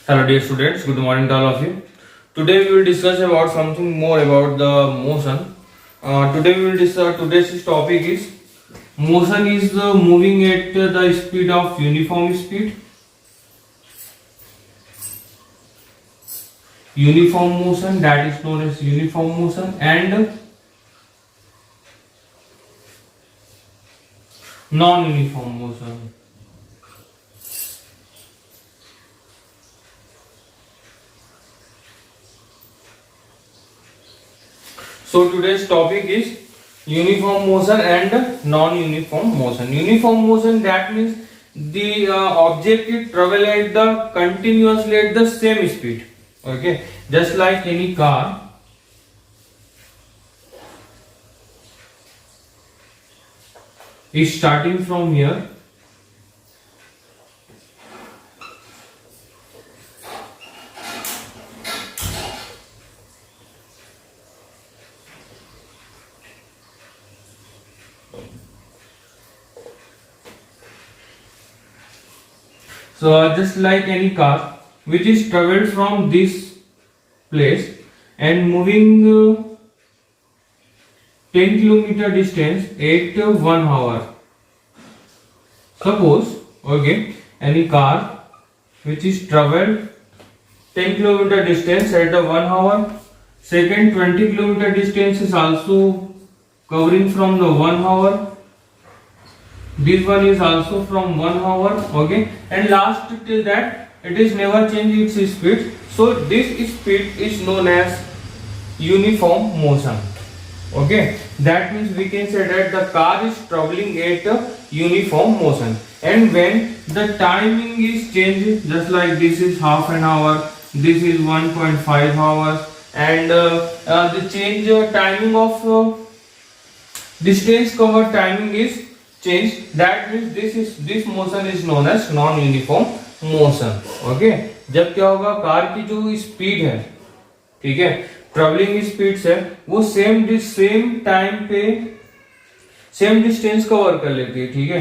Hello dear students, good morning to all of you. Today we will discuss about something more about the motion. Today we will discuss today's topic is motion is moving at the speed of uniform speed. Uniform motion, that is known as uniform motion, and non-uniform motion. So today's topic is uniform motion and non-uniform motion. Uniform motion, that means the object is travel at the continuously at the same speed. Okay, just like any car. Is starting from here. So just like any car which is traveled from this place and moving 10 kilometer distance at 1 hour. Suppose, okay, any car which is traveled 10 kilometer distance at the 1 hour, second 20 kilometer distance is also covering from the 1 hour. This one is also from 1 hour, okay, and last till that it is never change its speed. So this speed is known as uniform motion. Okay, that means we can say that the car is traveling at a uniform motion, and when the timing is changed, just like this is half an hour, this is 1.5 hours, and the change timing of distance covered timing is changed, that means this motion is known as non-uniform motion. Okay, जब क्या होगा, car की जो speed है, ठीक है, travelling speed से वो सेम टाइम पे सेम डिस्टेंस कवर कर लेती है, ठीक है,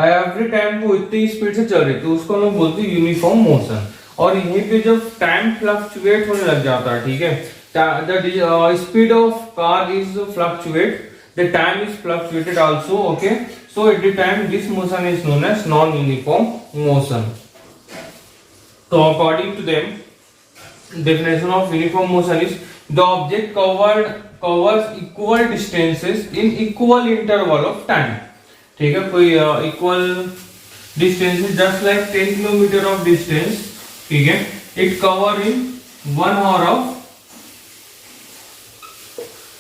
एवरी टाइम वो इतनी स्पीड से चल रही है, तो उसको हम लोग बोलते हैं यूनिफॉर्म मोशन. और यहीं पे जब टाइम फ्लक्चुएट होने लग जाता है, ठीक है, the speed of car is fluctuate, the time is fluctuated also. Okay, so at the time this motion is known as non-uniform motion. So according to them, definition of uniform motion is the object covers equal distances in equal interval of time. ठीक है, कोई equal distances just like 10 kilometer of distance, ठीक है, it cover in 1 hour of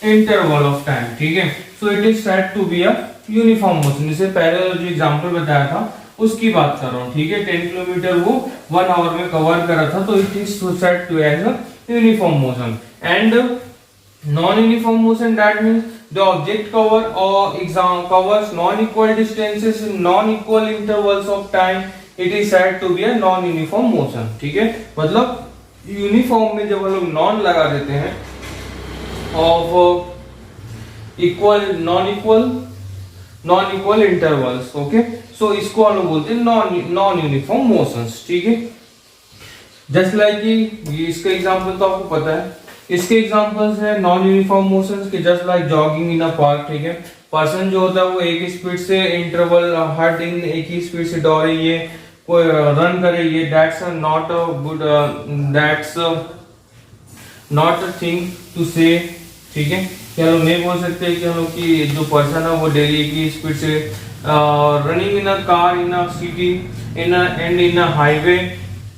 interval of time, ठीक है. So it is said to be a uniform motion. जैसे पहले जो एग्जांपल बताया था उसकी बात कर रहा हूँ, ठीक है, 10 किलोमीटर वो 1 आवर में कवर कर रहा था, तो it is said to as a uniform motion. And non uniform motion, that means the object cover or covers non equal distances in non equal intervals of time, it is said to be a non uniform motion. ठीक है, मतलब uniform में जब हम लोग non लगा देते हैं of equal non equal intervals. Okay, so इसको हम लोग बोलते हैं नॉन यूनिफॉर्म मोशंस. ठीक है, जस्ट लाइक कि इसका एग्जांपल तो आपको पता है, इसके एग्जांपल्स है नॉन यूनिफॉर्म मोशंस के, जस्ट लाइक जॉगिंग इन अ पार्क. ठीक है, पर्सन जो होता है वो एक स्पीड से इंटरवल हर दिन एक ही स्पीड से दौड़े, ये कोई रन करे, ये that's not a good, that's not a thing to say. ठीक है, क्या लोग नहीं बोल सकते कि हम लोग की जो पर्सन है वो डेली की स्पीड से running in a car in a city in and in a highway.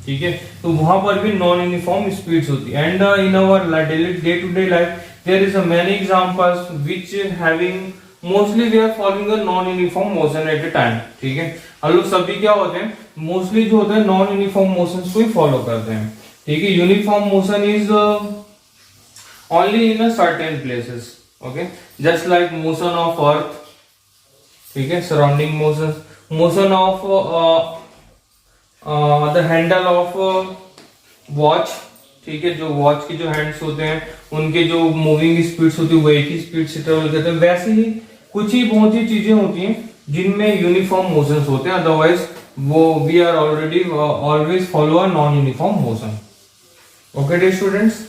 ठीक है, तो वहां पर भी नॉन यूनिफॉर्म स्पीड्स होती है. And in our daily day to day life there is a many examples which having mostly we are following a non uniform motion at a time. ठीक है, हम लोग सभी क्या होते हैं, मोस्टली जो होते हैं नॉन यूनिफॉर्म मोशंस को ही फॉलो करते हैं. ठीक है, uniform motion is only in a certain places. Okay, just like motion of earth, ठीक है, surrounding motion of the handle of watch. ठीक है, जो वॉच के जो हैंड्स होते हैं उनके जो मूविंग स्पीड्स होती है वो एक ही स्पीड से ट्रेवल करते हैं. वैसे ही कुछ ही बहुत ही चीजें होती हैं जिनमें यूनिफॉर्म मोशंस होते हैं, अदरवाइज वो we are already always follow a non uniform motion. Okay dear students.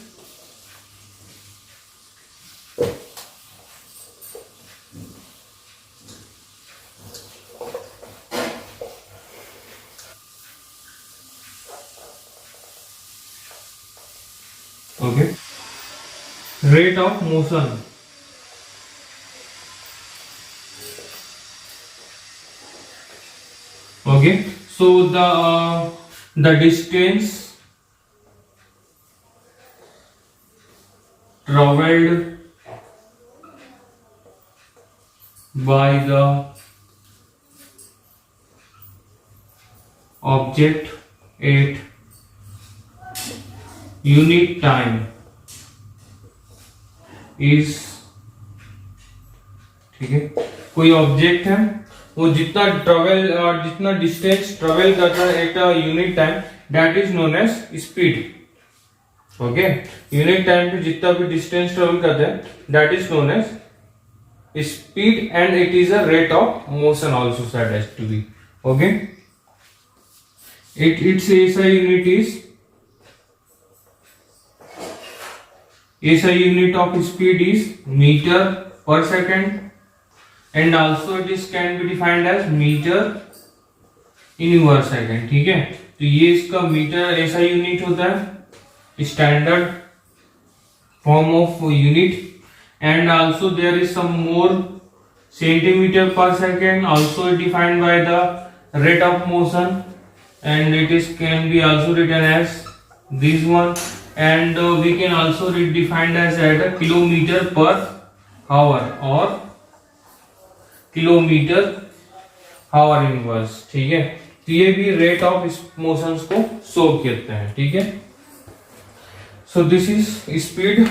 Okay. Rate of motion. Okay. So the distance traveled by the object at unit time is, ठीक है, कोई object है वो जितना distance travel करता है at a unit time, that is known as speed. Okay. Unit time पे जितना भी डिस्टेंस ट्रेवल करता है that is known as speed and it is a rate of motion also said as to be. Okay. its SI unit is SI unit of speed is meter per second and also it is can be defined as meter in per second. ठीक है. तो ये इसका metre SI unit होता है, standard form of unit. And also there is some more centimetre per second also defined by the rate of motion and it is can be also written as this one, and we can also defined as at a kilometer per hour or kilometer hour inverse. ठीक है. तो ये भी rate of motions को show करते हैं. ठीक है. So this is speed.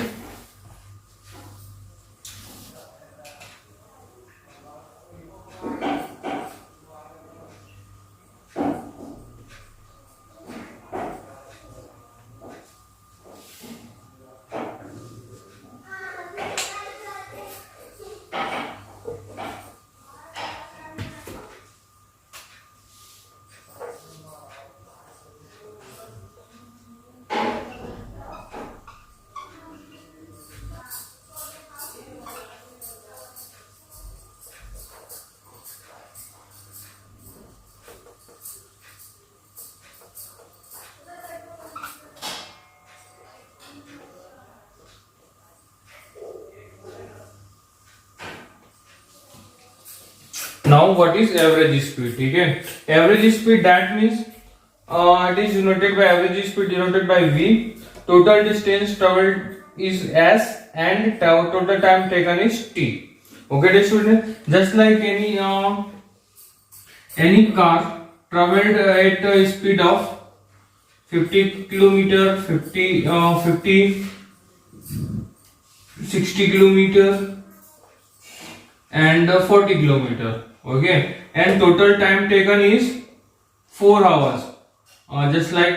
Now what is average speed? ठीक है. Average speed that means it is denoted by average speed denoted by V. Total distance traveled is S and total time taken is T. Okay dear student. Just like any car traveled at a speed of 50 kilometer, 50 60 kilometer and 40 kilometer. Okay, and total time taken is 4 hours. Just like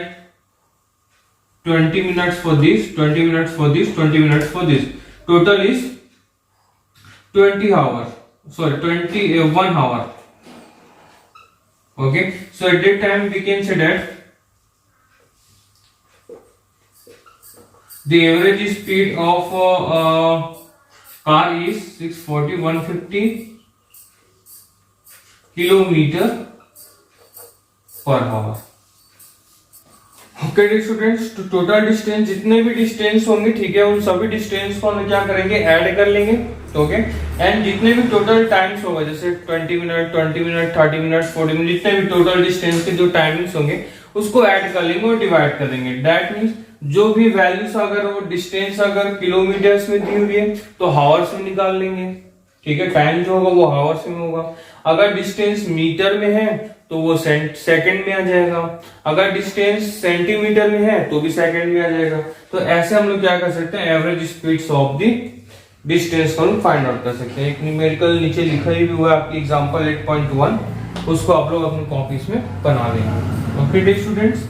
20 minutes for this, 20 minutes for this, 20 minutes for this. Total is 20 hours. Sorry, 21 hour. Okay, so at that time we can say that the average speed of car is 150 kilometre per hour. Okay dear students. तो total distance जितने भी distance होंगे, ठीक है, उन सभी distance को हम क्या करेंगे, ऐड कर लेंगे. ओके. एंड जितने भी टोटल टाइम्स होगा, जैसे 20 मिनट, 30 मिनट, 40 मिनट, जितने भी टोटल डिस्टेंस के जो टाइमिंग्स होंगे उसको ऐड कर लेंगे और डिवाइड कर देंगे. दैट मीन्स जो भी वैल्यूज अगर वो डिस्टेंस अगर किलोमीटर्स में दी हुई है तो हावर्स में निकाल लेंगे. ठीक है. टाइम जो होगा वो हावर्स में होगा. अगर डिस्टेंस मीटर में है तो वो सेकंड में आ जाएगा. अगर डिस्टेंस सेंटीमीटर में है तो भी सेकंड में आ जाएगा. तो ऐसे हम लोग क्या कर सकते हैं, average speeds of the distance को हम फाइंड आउट कर सकते हैं. एक न्यूमेरिकल नीचे लिखा ही हुआ है आपकी एग्जांपल 8.1, उसको आप लोग अपनी कॉपीज में बना लेंगे. Okay dear students.